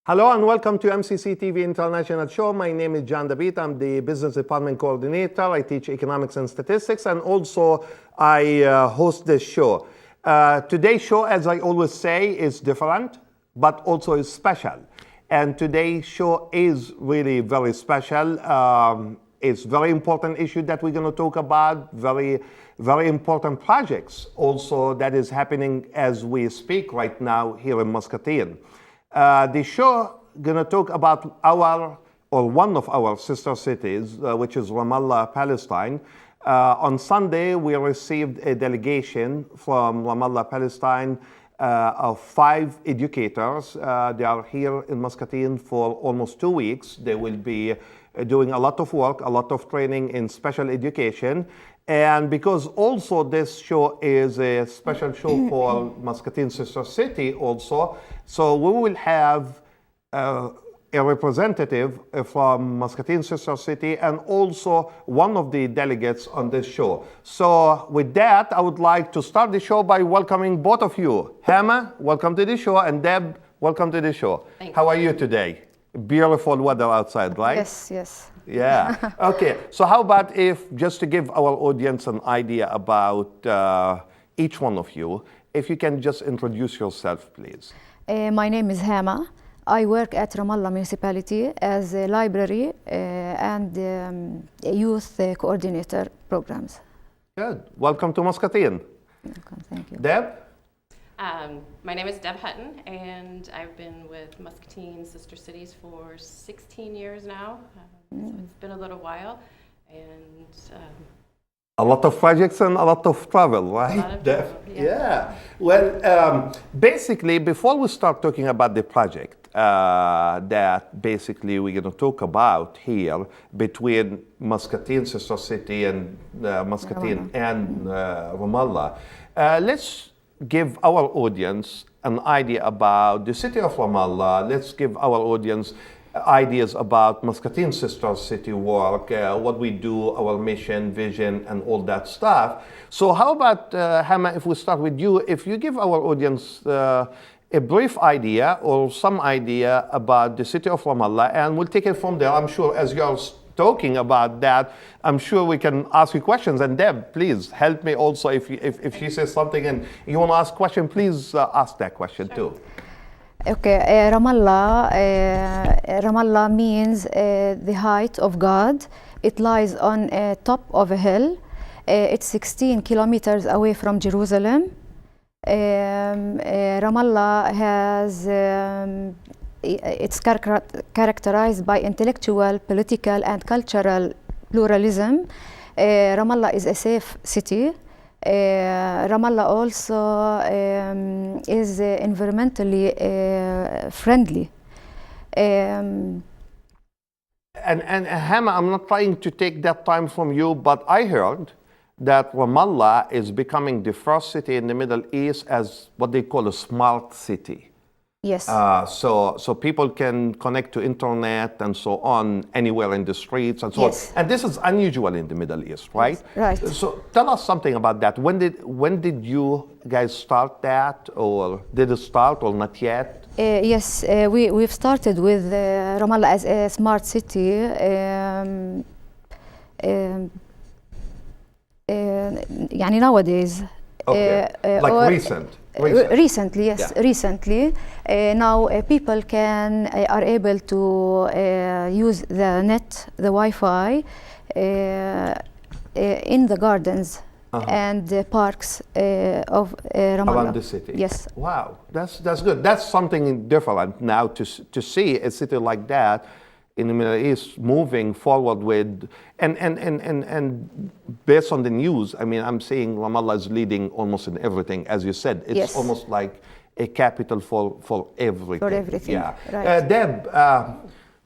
Hello and welcome to MCC TV International Show. My name is Dabeet. I'm the Business Department Coordinator. I teach economics and statistics, and also I host this show. Today's show, as I always say, is different, but also is special. And today's show is really very special. It's very important issue that we're going to talk about, very important projects also that is happening as we speak right now here in Muscatine. The show gonna talk about one of our sister cities, which is Ramallah, Palestine. On Sunday, we received a delegation from Ramallah, Palestine, of 5 educators. They are here in Muscatine for almost 2 weeks. They will be doing a lot of work, a lot of training in special education. And because also this show is a special show for Muscatine Sister City also, so we will have a representative from Muscatine Sister City and also one of the delegates on this show. So with that, I would like to start the show by welcoming both of you. Hama, welcome to the show, and Deb, welcome to the show. Thanks. How are you today? Beautiful weather outside, right? Yes. Yeah. Okay. So how about if, just to give our audience an idea about each one of you, if you can just introduce yourself, please. My name is Hama. I work at Ramallah Municipality as a library and youth coordinator programs. Good. Welcome to Muscatine. Welcome, thank you. Deb? My name is Deb Hutton, and I've been with Muscatine Sister Cities for 16 years now. So it's been a little while, and A lot of projects and a lot of travel, right? a lot of travel, Yeah. Well, basically, before we start talking about the project that basically we're going to talk about here between Muscatine Sister City and Muscatine and Ramallah, let's give our audience an idea about the city of Ramallah. Let's give our audience ideas about Muscatine Sister City work, what we do, our mission, vision, and all that stuff. So how about, Hama, if we start with you, if you give our audience a brief idea or some idea about the city of Ramallah, and we'll take it from there. I'm sure as you're talking about that, I'm sure we can ask you questions. And Deb, please help me also if she says something and you want to ask a question, please ask that question too. Okay, Ramallah means the height of God. It lies on top of a hill. It's 16 kilometers away from Jerusalem. Ramallah has it's characterized by intellectual, political, and cultural pluralism. Ramallah is a safe city. Ramallah also is environmentally friendly. And Hama, I'm not trying to take that time from you, but I heard that Ramallah is becoming the first city in the Middle East as what they call a smart city. Yes. So people can connect to internet and so on anywhere in the streets and so on. And this is unusual in the Middle East, right? Yes, right. So tell us something about that. When did you guys start that, or did it start or not yet? Yes, we've started with Ramallah as a smart city. يعني nowadays. Okay. Like recent. Recently, yes, Yeah. recently. Now people are able to use the net, the Wi-Fi, in the gardens and the parks of Ramallah. Around the city. Yes. Wow, that's good. That's something different now to see a city like that in the Middle East moving forward with, and based on the news, I mean, I'm saying Ramallah is leading almost in everything, as you said. It's Yes. almost like a capital for everything. For everything, Yeah. right. Deb,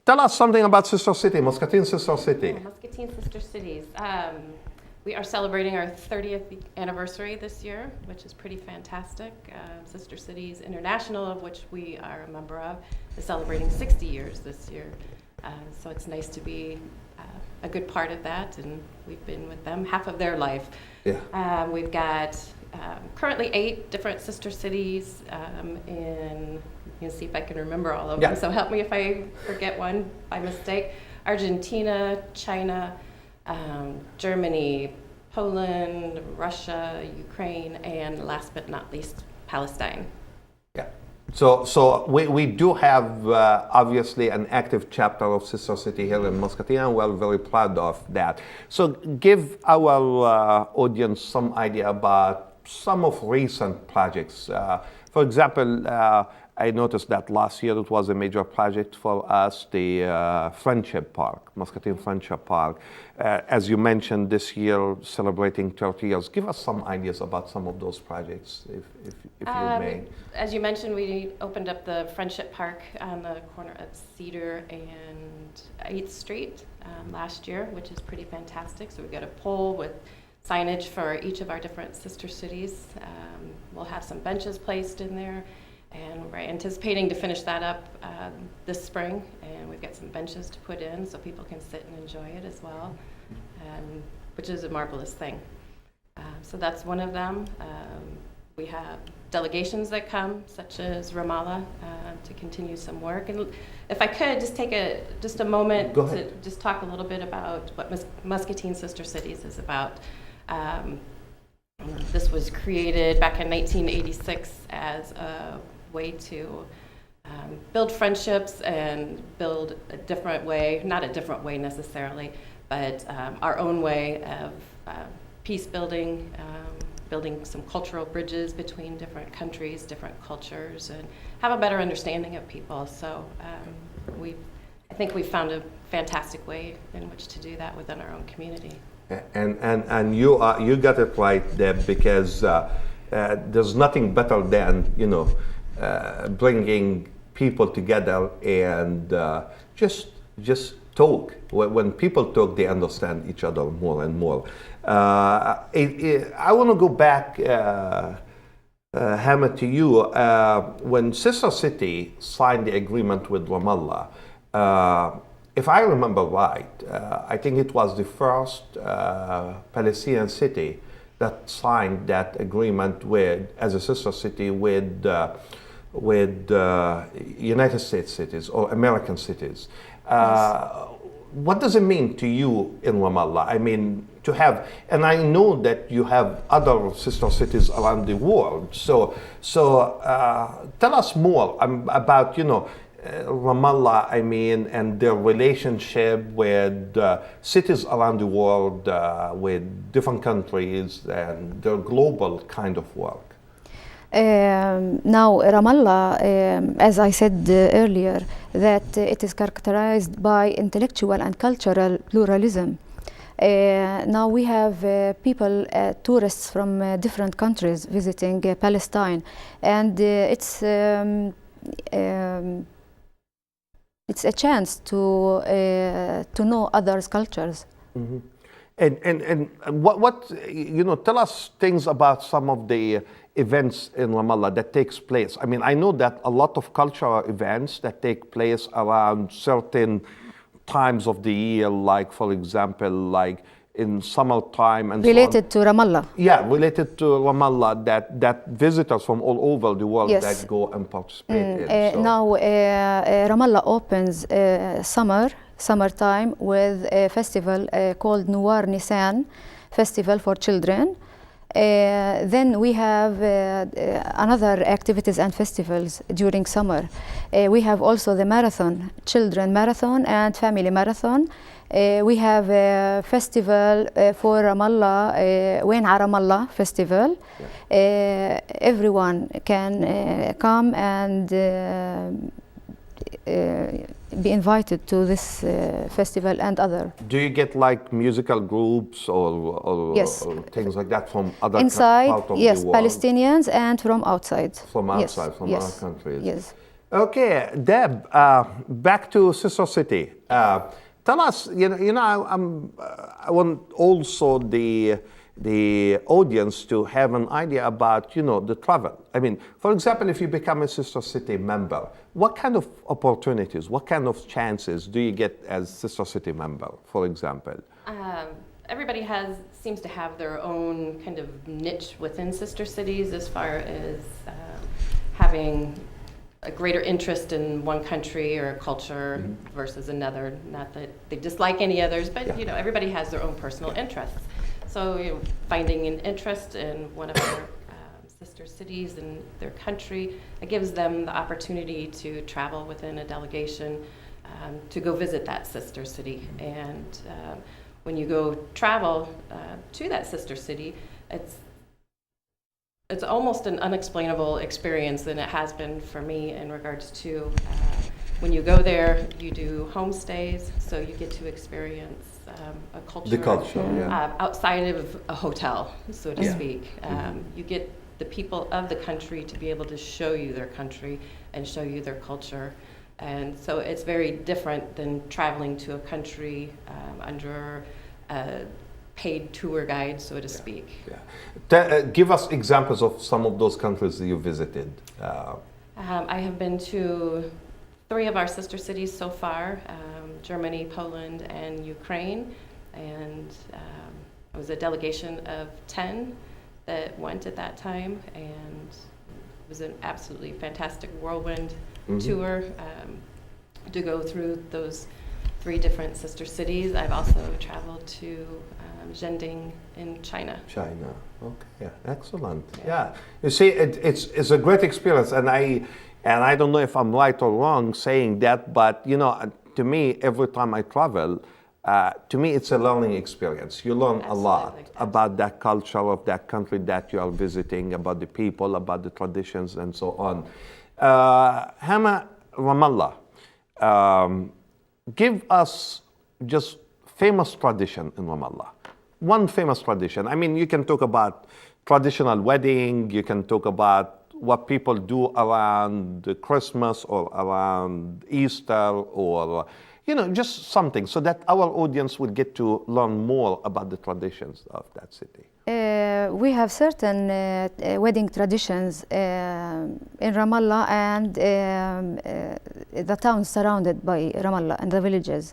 tell us something about Sister City, Muscatine Sister City. Muscatine Sister Cities. We are celebrating our 30th anniversary this year, which is pretty fantastic. Sister Cities International, of which we are a member of, is celebrating 60 years this year. So it's nice to be a good part of that, and we've been with them half of their life. Yeah. We've got currently 8 different sister cities in can see if I can remember all of Yeah. them. So help me if I forget one by mistake. Argentina, China, Germany, Poland, Russia, Ukraine, and last but not least, Palestine. Yeah. So we do have obviously an active chapter of Sister City here in Muscatine, and we're very proud of that. So give our audience some idea about some of recent projects. For example, I noticed that last year it was a major project for us, the Friendship Park, Muscatine Friendship Park. As you mentioned, this year celebrating 30 years. Give us some ideas about some of those projects, if you may. As you mentioned, we opened up the Friendship Park on the corner of Cedar and 8th Street last year, which is pretty fantastic. So we've got a pole with signage for each of our different sister cities. We'll have some benches placed in there, and we're anticipating to finish that up this spring, and we've got some benches to put in so people can sit and enjoy it as well, which is a marvelous thing. So that's one of them. We have delegations that come, such as Ramallah, to continue some work. And if I could just take a moment to just talk a little bit about what Muscatine Sister Cities is about. This was created back in 1986 as a way to build friendships and build a different way, not a different way necessarily, but our own way of peace building, building some cultural bridges between different countries, different cultures, and have a better understanding of people. So I think we found a fantastic way in which to do that within our own community. And you got it right, Deb, because there's nothing better than bringing people together and just talk. When people talk, they understand each other more and more. I want to go back, Hama, to you. When Sister City signed the agreement with Ramallah, if I remember right, I think it was the first Palestinian city that signed that agreement as a sister city with United States cities or American cities. Yes. What does it mean to you in Ramallah? I mean, to have, and I know that you have other sister cities around the world. So tell us more about, Ramallah, and their relationship with cities around the world, with different countries, and their global kind of work. Now, Ramallah, as I said earlier, that it is characterized by intellectual and cultural pluralism. Now we have people, tourists from different countries visiting Palestine, and it's a chance to know others' cultures. Mm-hmm. And what tell us things about some of the events in Ramallah that takes place. I mean, I know that a lot of cultural events that take place around certain times of the year, like for example, like in summertime and related to Ramallah. Yeah, related to Ramallah, that visitors from all over the world yes. that go and participate in. Now Ramallah opens summertime with a festival called Nuar Nisan, Festival for Children. Then we have another activities and festivals during summer. We have also the marathon, children marathon and family marathon. We have a festival for Ramallah, Wain Ramallah festival. Yeah. Everyone can come and be invited to this festival and other. Do you get like musical groups or, yes. or things like that from other inside, part of yes, the world? Palestinians and from outside. From outside, yes. from yes. other countries. Yes. Okay, Deb, back to Sister City. Tell us, I want also the audience to have an idea about, the travel. I mean, for example, if you become a Sister City member, what kind of opportunities, what kind of chances do you get as Sister City member, for example? Everybody seems to have their own kind of niche within Sister Cities as far as having a greater interest in one country or culture versus another. Not that they dislike any others, but everybody has their own personal interests. So finding an interest in one of our sister cities in their country, it gives them the opportunity to travel within a delegation to go visit that sister city. And when you go travel to that sister city, it's almost an unexplainable experience, and it has been for me in regards to when you go there, you do homestays, so you get to experience a culture, outside of a hotel, so to speak. You get the people of the country to be able to show you their country and show you their culture. And so it's very different than traveling to a country under a paid tour guide, so to speak. Give us examples of some of those countries that you visited. I have been to 3 of our sister cities so far, Germany, Poland, and Ukraine. And it was a delegation of 10 that went at that time, and it was an absolutely fantastic whirlwind tour to go through those 3 different sister cities. I've also traveled to Zhending in China. China, okay, excellent. Yeah, you see, it's a great experience, and I don't know if I'm right or wrong saying that, but to me, every time I travel, to me, it's a learning experience. You learn a lot about that culture of that country that you are visiting, about the people, about the traditions, and so on. Hama, Ramallah, give us just famous tradition in Ramallah. One famous tradition. I mean, you can talk about traditional wedding, you can talk about what people do around Christmas or around Easter, or just something, so that our audience will get to learn more about the traditions of that city. We have certain wedding traditions in Ramallah and the towns surrounded by Ramallah and the villages.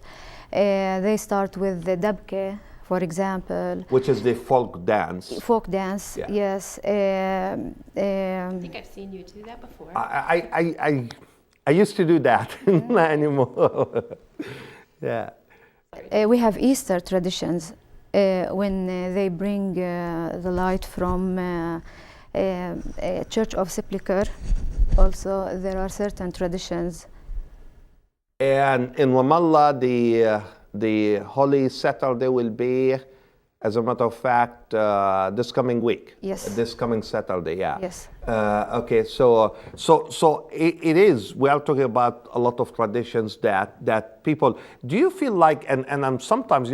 They start with the Dabeet, for example. Which is the folk dance. Folk dance, yes. I think I've seen you do that before. I used to do that, not anymore. Yeah. We have Easter traditions when they bring the light from Church of Sepulchre. Also, there are certain traditions. And in Ramallah, the Holy Saturday will be, as a matter of fact, this coming week. Yes. This coming Saturday, yeah. Yes. Okay, so it is. We are talking about a lot of traditions that people. Do you feel like, and I'm sometimes,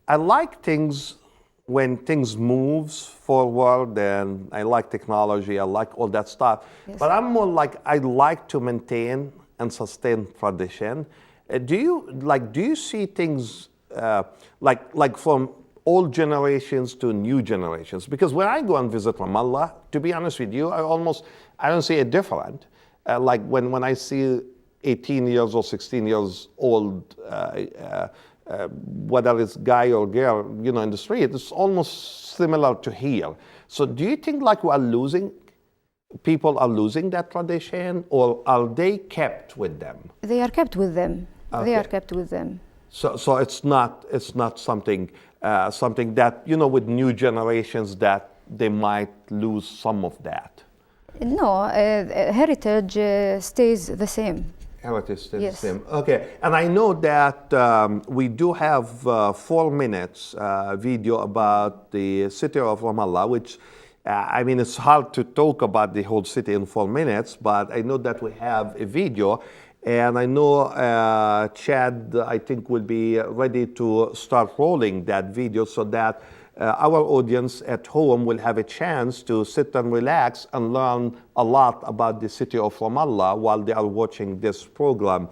I like things when things moves forward, and I like technology. I like all that stuff. Yes. But I'm more like I like to maintain and sustain tradition. Do you see things like from old generations to new generations? Because when I go and visit Ramallah, to be honest with you, I don't see it different. Like when I see 18 years or 16 years old, whether it's guy or girl, in the street, it's almost similar to here. So do you think like people are losing that tradition, or are they kept with them? They are kept with them. Okay. They are kept with them. So it's not something that with new generations that they might lose some of that. No, heritage stays the same. Heritage stays the same. Okay, and I know that we do have 4 minutes video about the city of Ramallah, which it's hard to talk about the whole city in 4 minutes, but I know that we have a video. And I know Chad, I think, will be ready to start rolling that video so that our audience at home will have a chance to sit and relax and learn a lot about the city of Ramallah while they are watching this program.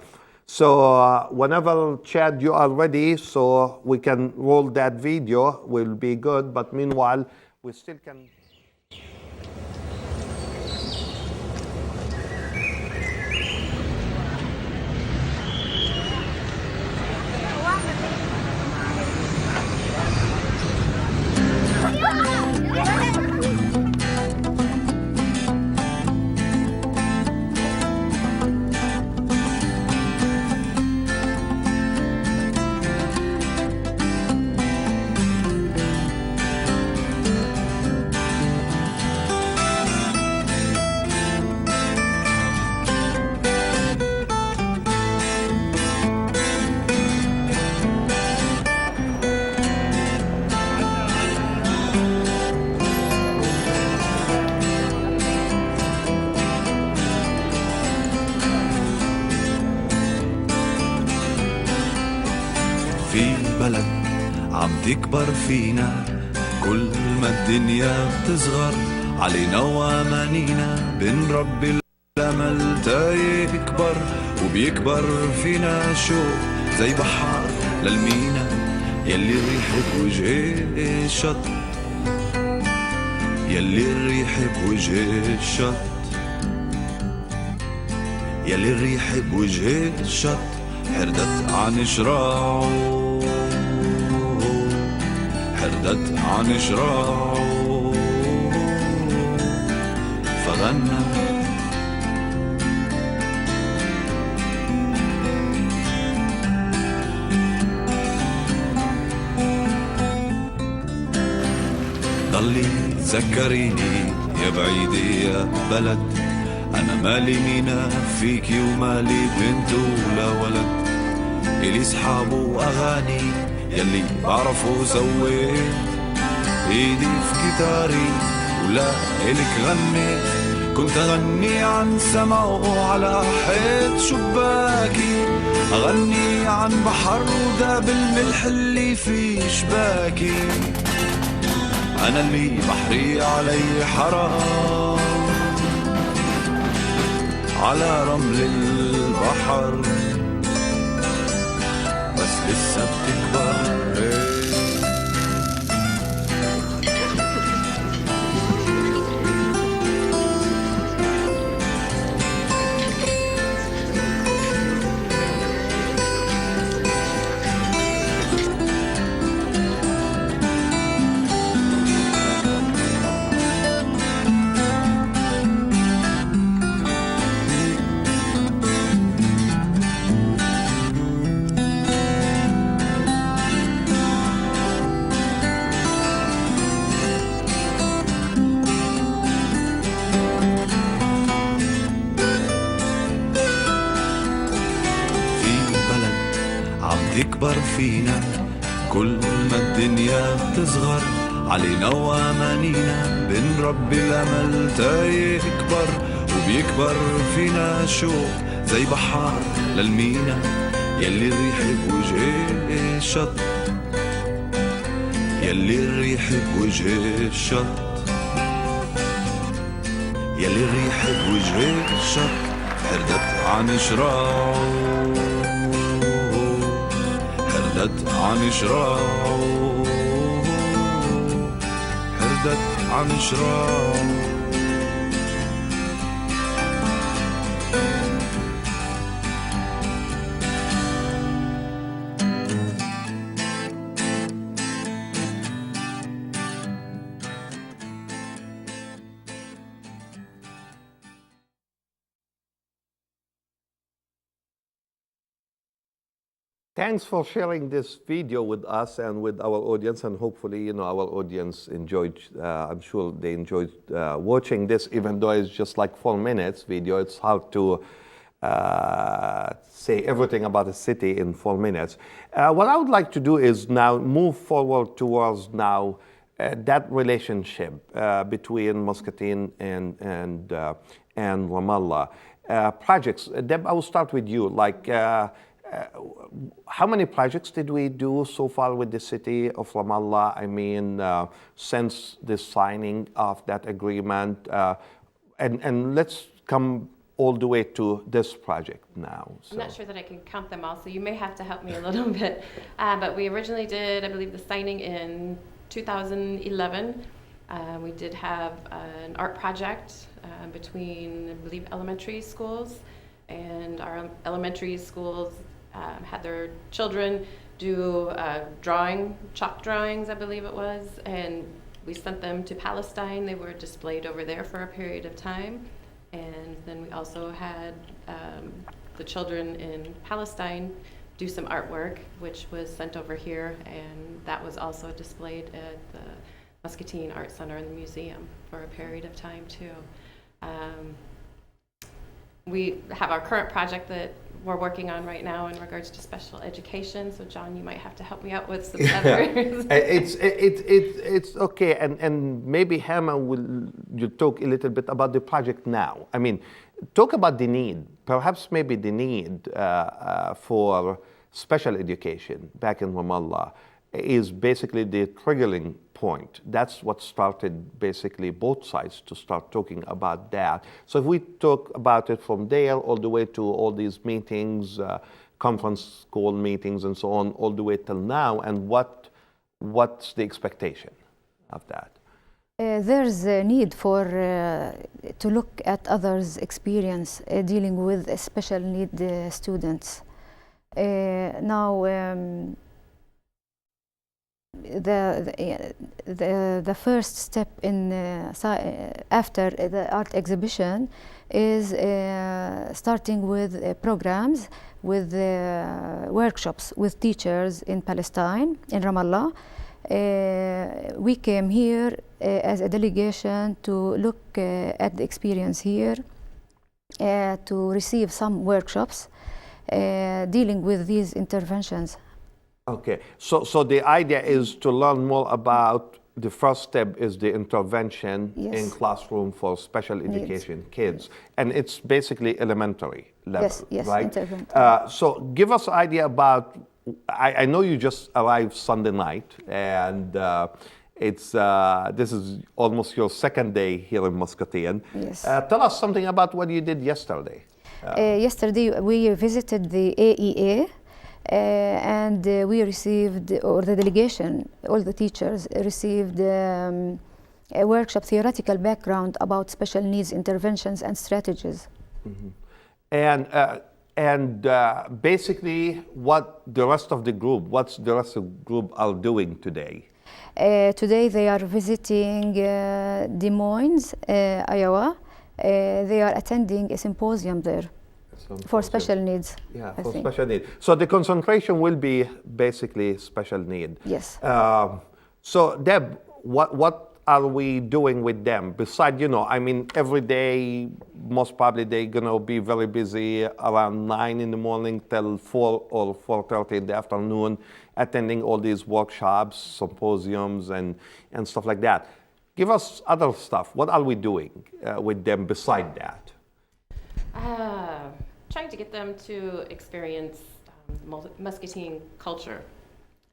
So whenever, Chad, you are ready, so we can roll that video, will be good. But meanwhile, we still can... بلد عم تكبر فينا، كل ما الدنيا بتصغر علينا وامانينا، بنربي الامل تا يكبر، وبيكبر فينا شوق زي بحار للمينا، يلي الريح بوجه الشط، يلي الريح بوجه الشط، يلي الريح بوجه الشط حردت عن شراعه، حردت عن شراعه فغنى. ضلي تذكريني يا بعيدة يا بلد، أنا مالي مينا فيكي ومالي بنت ولا ولد، إلي صحاب وأغاني يلي بعرفه سويت، إيدي في كتاري ولا إلك غنيت، كنت أغني عن سما وعلى حيط شباكي، أغني عن بحر وداب الملح اللي في شباكي، أنا اللي بحري علي حرام على رمل البحر، بس لسه بتكبر. تكبر فينا، كل ما الدنيا بتصغر علينا وامانينا، بنربي الامل تا يكبر، وبيكبر فينا شوق زي بحار للمينا، يلي الريح بوجه الشط، يلي الريح بوجه الشط، يلي الريح بوجه الشط حردت عن شراعه، حردت عن شراعه، حردت عن شراعه. Thanks for sharing this video with us and with our audience, and hopefully, our audience enjoyed, I'm sure they enjoyed watching this, even though it's just like 4 minutes video. It's hard to say everything about a city in 4 minutes. What I would like to do is now move forward towards now that relationship between Muscatine and Ramallah. Projects, Deb, I will start with you. How many projects did we do so far with the city of Ramallah? I mean, since the signing of that agreement, and let's come all the way to this project now. So. I'm not sure that I can count them all, so you may have to help me a little bit. But we originally did, I believe, the signing in 2011. We did have an art project between, I believe, elementary schools, and our elementary schools had their children do chalk drawings, I believe it was, and we sent them to Palestine. They were displayed over there for a period of time. And then we also had the children in Palestine do some artwork, which was sent over here, and that was also displayed at the Muscatine Art Center in the museum for a period of time too. We have our current project that we're working on right now in regards to special education. So John, you might have to help me out with some others. It's okay, and maybe Hama you talk a little bit about the project now. I mean, talk about the need, perhaps maybe the need for special education back in Ramallah is basically the triggering point. That's what started basically both sides to start talking about that. So if we talk about it from there all the way to all these meetings, conference call meetings and so on, all the way till now, and what's the expectation of that? There's a need for to look at others' experience dealing with special need students. The first step in after the art exhibition is starting with programs, with workshops with teachers in Palestine, in Ramallah. We came here as a delegation to look at the experience here, to receive some workshops dealing with these interventions. Okay, so the idea is to learn more about the first step is the intervention in classroom for special education kids, and it's basically elementary level, yes, right? So give us an idea about. I know you just arrived Sunday night, and this is almost your second day here in Muscatine. Yes. Tell us something about what you did yesterday. Yesterday we visited the AEA. And we received, or the delegation, all the teachers received a workshop, theoretical background about special needs interventions and strategies. Mm-hmm. And basically, what's the rest of the group are doing today? Today they are visiting Des Moines, Iowa. They are attending a symposium there. For special needs. Yeah, for special needs. So the concentration will be basically special need. Yes. So Deb, what are we doing with them? Besides, every day, most probably they're gonna be very busy around 9 in the morning till 4 or 4:30 in the afternoon, attending all these workshops, symposiums, and stuff like that. Give us other stuff. What are we doing with them beside that? Trying to get them to experience Muscatine culture.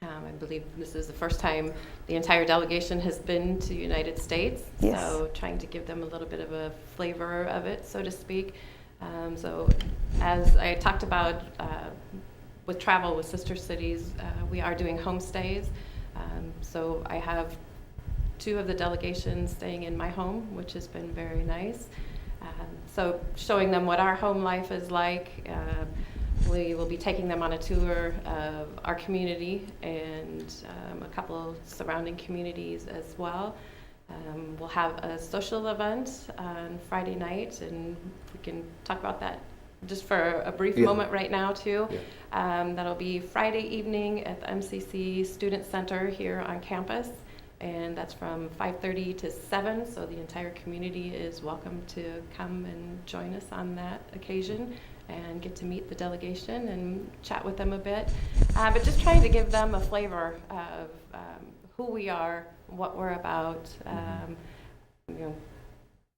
I believe this is the first time the entire delegation has been to the United States. Yes. So trying to give them a little bit of a flavor of it, so to speak. So as I talked about with travel with sister cities, we are doing homestays. So I have 2 of the delegations staying in my home, which has been very nice. So showing them what our home life is like. We will be taking them on a tour of our community and a couple surrounding communities as well. We'll have a social event on Friday night, and we can talk about that just for a brief moment right now too. Yeah. That'll be Friday evening at the MCC Student Center here on campus. And that's from 5:30 to 7, so the entire community is welcome to come and join us on that occasion and get to meet the delegation and chat with them a bit. But just trying to give them a flavor of who we are, what we're about,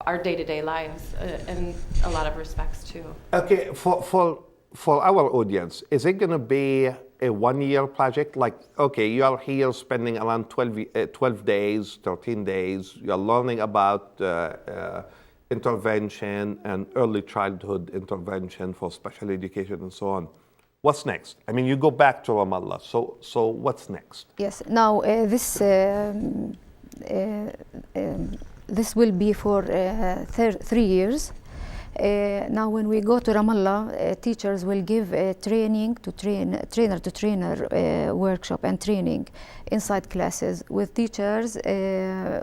our day-to-day lives in a lot of respects too. Okay, for our audience, is it going to be a 1-year project? Like, okay, you are here spending around 12 days, 13 days. You're learning about intervention and early childhood intervention for special education and so on. What's next? I mean, you go back to Ramallah. So what's next? Yes. Now this will be for 3 years. Now, when we go to Ramallah, teachers will give a trainer-to-trainer workshop and training inside classes with teachers,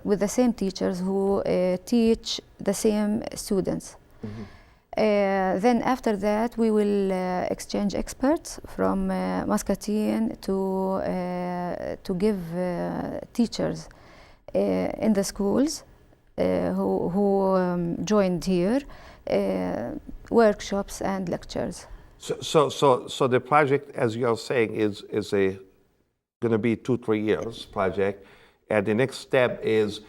with the same teachers who teach the same students. Mm-hmm. Then after that, we will exchange experts from Muscatine to give teachers in the schools who joined here. Workshops and lectures. So the project, as you're saying, is going to be 2-3 years project, and the next step is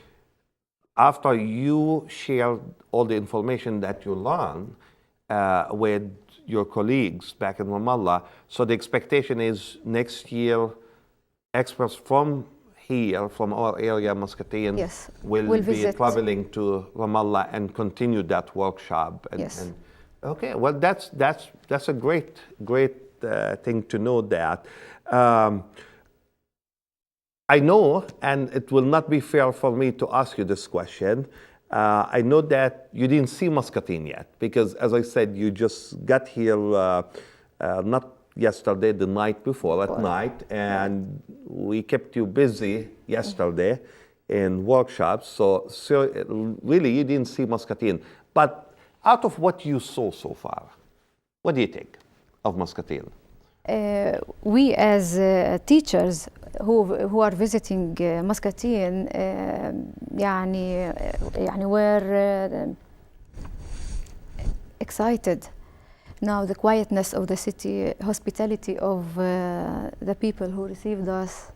after you share all the information that you learn with your colleagues back in Ramallah. So the expectation is next year, experts from here, from our area, Muscatine, Yes, will we'll be visit. traveling to Ramallah and continue that workshop. Yes. Okay, well, that's a great thing to know that. I know, and it will not be fair for me to ask you this question. I know that you didn't see Muscatine yet, because as I said, you just got here not yesterday, the night before, at night, and we kept you busy yesterday in workshops. So really, you didn't see Muscatine. But out of what you saw so far, what do you think of Muscatine? We as teachers who are visiting Muscatine يعني we're excited. Now the quietness of the city, hospitality of the people who received us.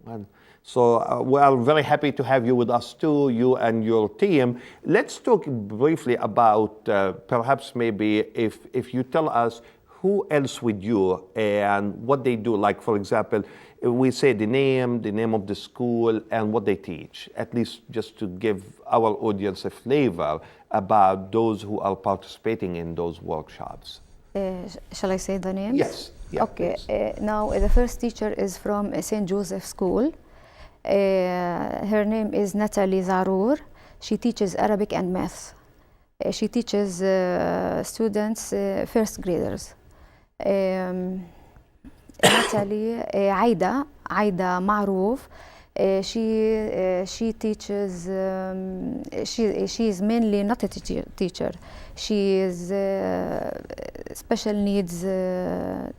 Well, so we are very happy to have you with us too, you and your team. Let's talk briefly about perhaps maybe if you tell us who else with you and what they do. Like, for example, we say the name of the school and what they teach, at least just to give our audience a flavor about those who are participating in those workshops. Shall I say the names? Yes. Yeah, okay. Now the first teacher is from St. Joseph School. Her name is Natalie Zarour. She teaches Arabic and math. She teaches students, first graders. Natalie, Aida Maroof. She teaches. She is mainly not a teacher. She is a special needs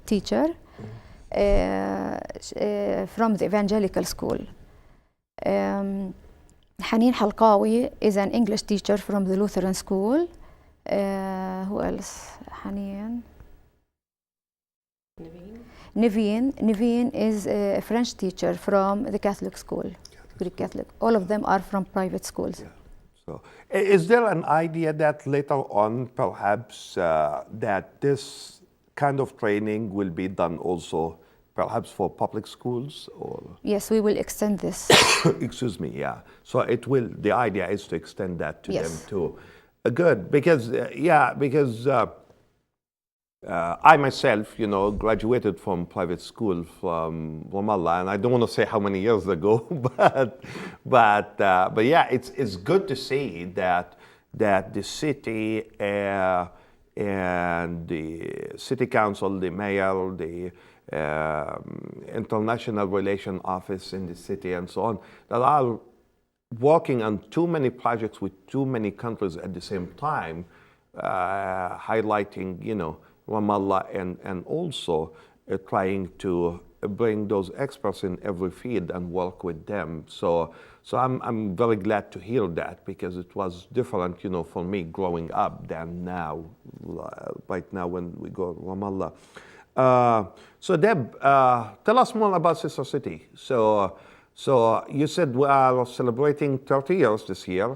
teacher from the evangelical school. Haneen Halqawi is an English teacher from the Lutheran school. Who else? Haneen. Naveen is a French teacher from the Catholic school, Greek Catholic. All of them are from private schools. Yeah. So, is there an idea that later on, perhaps, that this kind of training will be done also, perhaps for public schools, or? Yes, we will extend this. Excuse me. Yeah. So it will. The idea is to extend that to Yes. them too. Good, because I myself, graduated from private school from Ramallah, and I don't want to say how many years ago, but yeah, it's good to see that the city and the city council, the mayor, the international relation office in the city, and so on, that are working on too many projects with too many countries at the same time, highlighting, Ramallah and also trying to bring those experts in every field and work with them. So I'm very glad to hear that, because it was different, for me growing up than now, right now when we go to Ramallah. So Deb, tell us more about Sister City. So you said we are celebrating 30 years this year.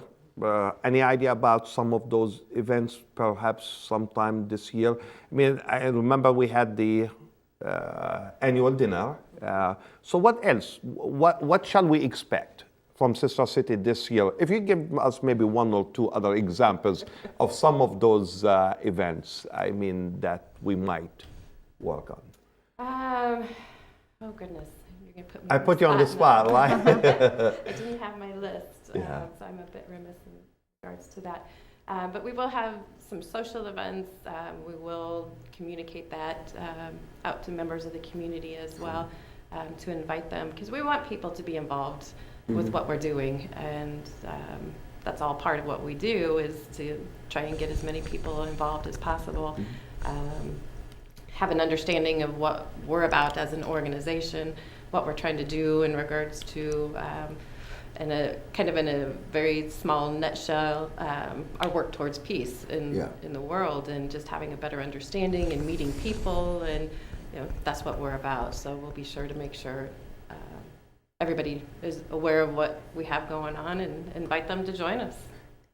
Any idea about some of those events, perhaps sometime this year? I mean, I remember we had the annual dinner. So what else? What shall we expect from Sister City this year? If you give us maybe one or two other examples of some of those events, I mean, that we might work on. Oh goodness, you're gonna put me. I put you on the spot, right? I didn't have my list, Yeah. so I'm a bit remiss in regards to that. But we will have some social events. We will communicate that out to members of the community as well, to invite them, because we want people to be involved with what we're doing, and that's all part of what we do, is to try and get as many people involved as possible. Have an understanding of what we're about as an organization, what we're trying to do in regards to, in a very small nutshell, our work towards peace in the world, and just having a better understanding and meeting people, and that's what we're about. So we'll be sure to make sure everybody is aware of what we have going on and invite them to join us.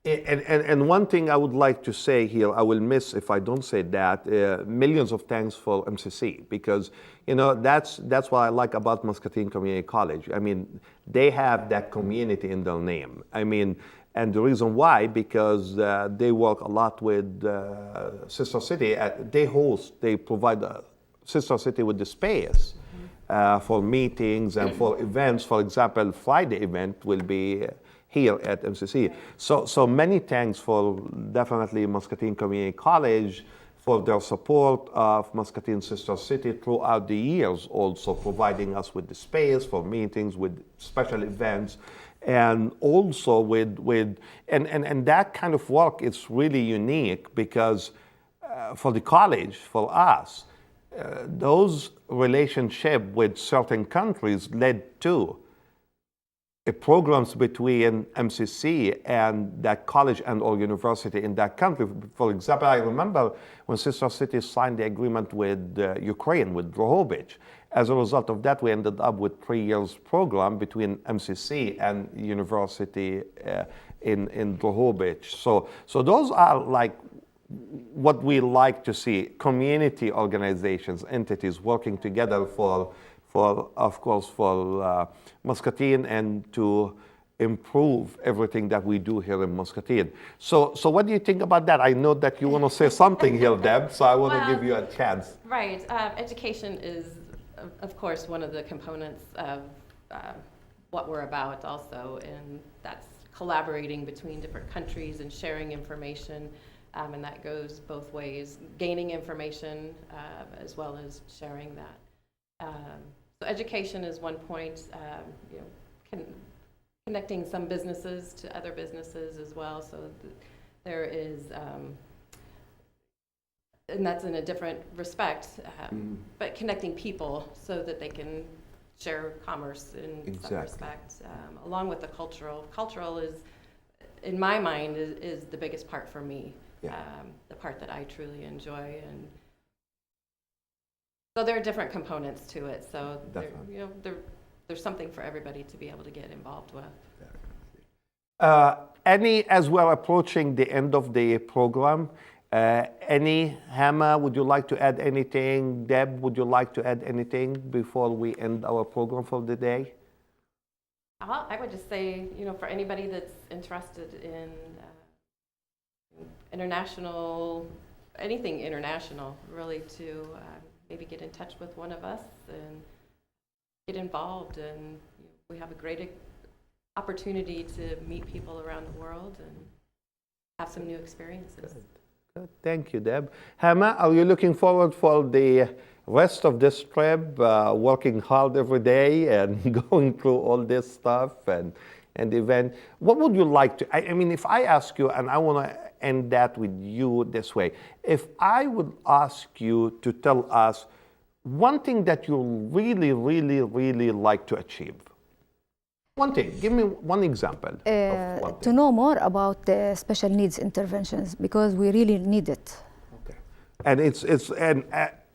And one thing I would like to say here, I will miss if I don't say that, millions of thanks for MCC, because that's what I like about Muscatine Community College. I mean, they have that community in their name. I mean, and the reason why, because they work a lot with Sister City. They provide Sister City with the space for meetings and for events. For example, Friday event will be here at MCC. So many thanks for definitely Muscatine Community College for their support of Muscatine Sister City throughout the years, also providing us with the space for meetings, with special events, and also with that kind of work is really unique because for the college, for us, those relationships with certain countries led to programs between MCC and that college and or university in that country. For example, I remember when Sister City signed the agreement with Ukraine, with Drohobych. As a result of that, we ended up with 3 years program between MCC and university in Drohobych. So those are like what we like to see, community organizations, entities working together for Muscatine and to improve everything that we do here in Muscatine. So what do you think about that? I know that you want to say something here, Deb, so I want to give you a chance. Right. Education is, of course, one of the components of what we're about also, and that's collaborating between different countries and sharing information, and that goes both ways, gaining information as well as sharing that. So education is one point, connecting some businesses to other businesses as well. So there is, and that's in a different respect, but connecting people so that they can share commerce in some respect, along with the cultural. Cultural is, in my mind, is the biggest part for me, the part that I truly enjoy. And so there are different components to it. So there's something for everybody to be able to get involved with. As we're approaching the end of the program, Hama, would you like to add anything? Deb, would you like to add anything before we end our program for the day? I would just say, for anybody that's interested in international, anything international, really to maybe get in touch with one of us and get involved. And we have a great opportunity to meet people around the world and have some new experiences. Good. Thank you, Deb. Hama, are you looking forward for the rest of this trip, working hard every day and going through all this stuff and event? What would you like to, I mean, if I ask you, and I want to end that with you this way, if I would ask you to tell us one thing that you really, really, really like to achieve. One thing, give me one example. To know more about the special needs interventions, because we really need it. Okay. And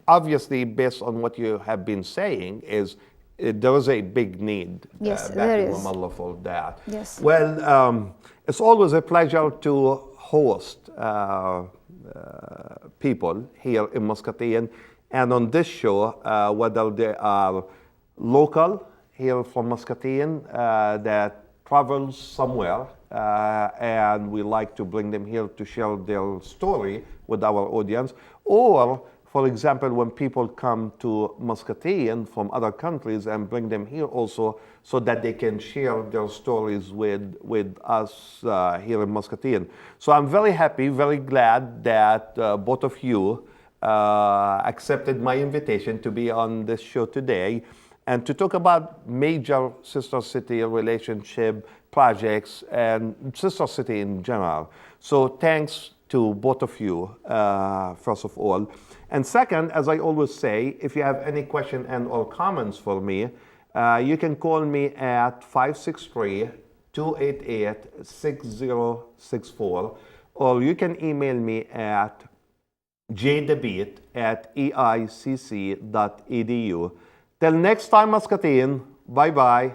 obviously, based on what you have been saying, there is a big need back in Ramallah for that. Yes. Well, it's always a pleasure to host people here in Muscatine, and on this show, whether they are local here from Muscatine that travels somewhere, and we like to bring them here to share their story with our audience, or for example, when people come to Muscatine from other countries and bring them here also so that they can share their stories with us here in Muscatine. So I'm very happy, very glad that both of you accepted my invitation to be on this show today and to talk about major sister city relationship projects and sister city in general. So thanks to both of you, first of all. And second, as I always say, if you have any question and or comments for me, you can call me at 563-288-6064, or you can email me at jdabeet@eicc.edu. Till next time, Muscatine, bye-bye.